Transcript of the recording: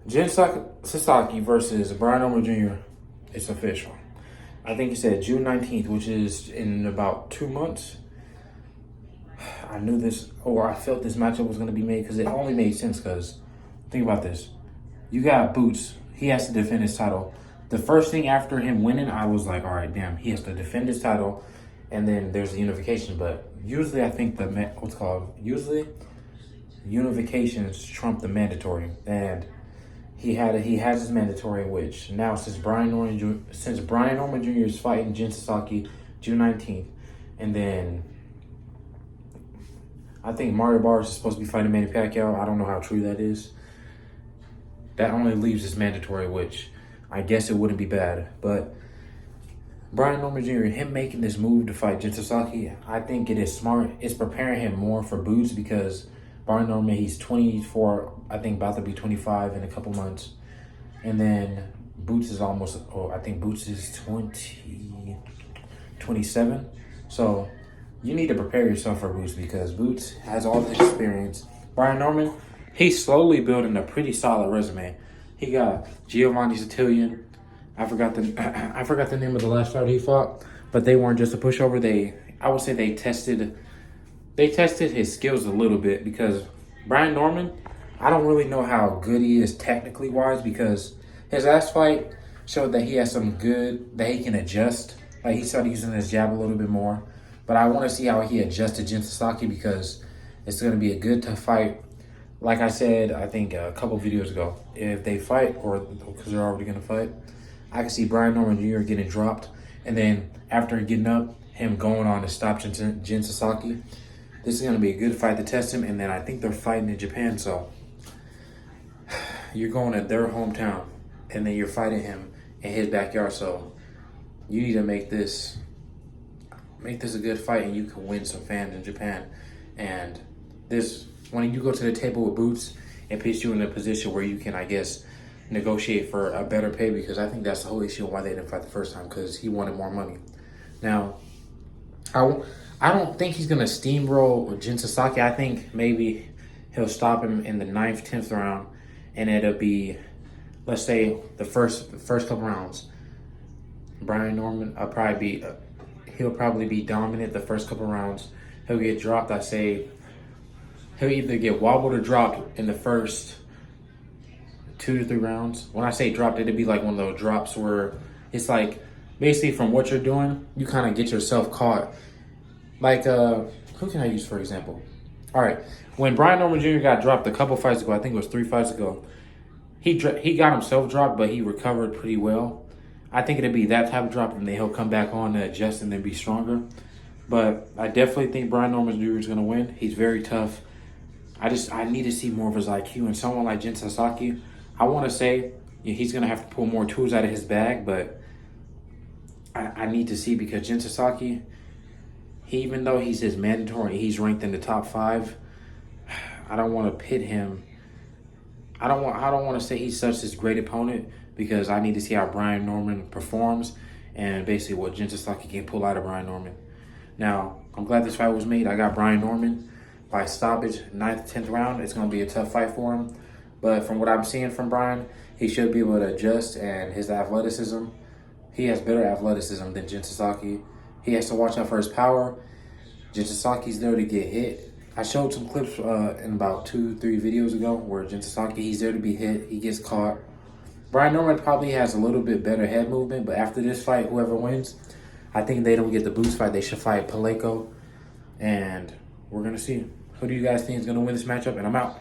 Jin Sasaki versus Brian Norman Jr. It's official. I think he said June 19th, which is in about 2 months. I knew this, or I felt this matchup was going to be made because it only made sense because, think about this. You got Boots. He has to defend his title. The first thing after him winning, I was like, all right, damn, he has to defend his title. And then there's the unification. But usually I think usually unifications trump the mandatory. And he has his mandatory, which now since Brian Norman Jr. is fighting Jin Sasaki June 19th, and then I think Mario Barnes is supposed to be fighting Manny Pacquiao. I don't know how true that is. That only leaves his mandatory, which I guess it wouldn't be bad. But Brian Norman Jr., him making this move to fight Jin Sasaki, I think it is smart. It's preparing him more for Boots because Brian Norman, he's 24, I think about to be 25 in a couple months. And then Boots is almost, I think Boots is 27. So you need to prepare yourself for Boots because Boots has all the experience. Brian Norman, he's slowly building a pretty solid resume. He got Giovanni Zattillion. I forgot the name of the last fighter he fought, but they weren't just a pushover. I would say they tested his skills a little bit because Brian Norman, I don't really know how good he is technically wise because his last fight showed that he has that he can adjust. Like he started using his jab a little bit more. But I want to see how he adjusts to Jin Sasaki because it's going to be a good tough fight. Like I said, I think a couple videos ago, if they fight or because they're already going to fight, I can see Brian Norman Jr. getting dropped. And then after getting up, him going on to stop Jin Sasaki. This is going to be a good fight to test him. And then I think they're fighting in Japan. So you're going to their hometown. And then you're fighting him in his backyard. So you need to make this a good fight and you can win some fans in Japan. And when you go to the table with Boots, it puts you in a position where you can, I guess, negotiate for a better pay because I think that's the whole issue why they didn't fight the first time because he wanted more money. Now, I don't think he's going to steamroll Jin Sasaki. I think maybe he'll stop him in the 9th, 10th round and it'll be, let's say, the first couple rounds. Brian Norman, he'll probably be dominant the first couple rounds. He'll get dropped. I say he'll either get wobbled or dropped in the first 2 to 3 rounds. When I say dropped, it'd be like one of those drops where it's like basically from what you're doing, you kind of get yourself caught. Like, who can I use for example? All right, when Brian Norman Jr. got dropped a couple fights ago, I think it was 3 fights ago, he got himself dropped, but he recovered pretty well. I think it'd be that type of drop, and then he'll come back on to adjust and then be stronger. But I definitely think Brian Norman Jr. is going to win. He's very tough. I need to see more of his IQ. And someone like Jin Sasaki, I want to say he's going to have to pull more tools out of his bag, but I need to see because Jin Sasaki, even though he's his mandatory, he's ranked in the top 5. I don't want to pit him. I don't want to say he's such this great opponent because I need to see how Brian Norman performs and basically what Jin Sasaki can pull out of Brian Norman. Now, I'm glad this fight was made. I got Brian Norman by stoppage, 9th, 10th round. It's going to be a tough fight for him. But from what I'm seeing from Brian, he should be able to adjust and his athleticism. He has better athleticism than Jin Sasaki. He has to watch out for his power. Jin Sasaki's there to get hit. I showed some clips in about 2-3 videos ago where Jin Sasaki, he's there to be hit. He gets caught. Brian Norman probably has a little bit better head movement, but after this fight, whoever wins, I think they don't get the Boots fight. They should fight Paleko, and we're going to see. Who do you guys think is going to win this matchup? And I'm out.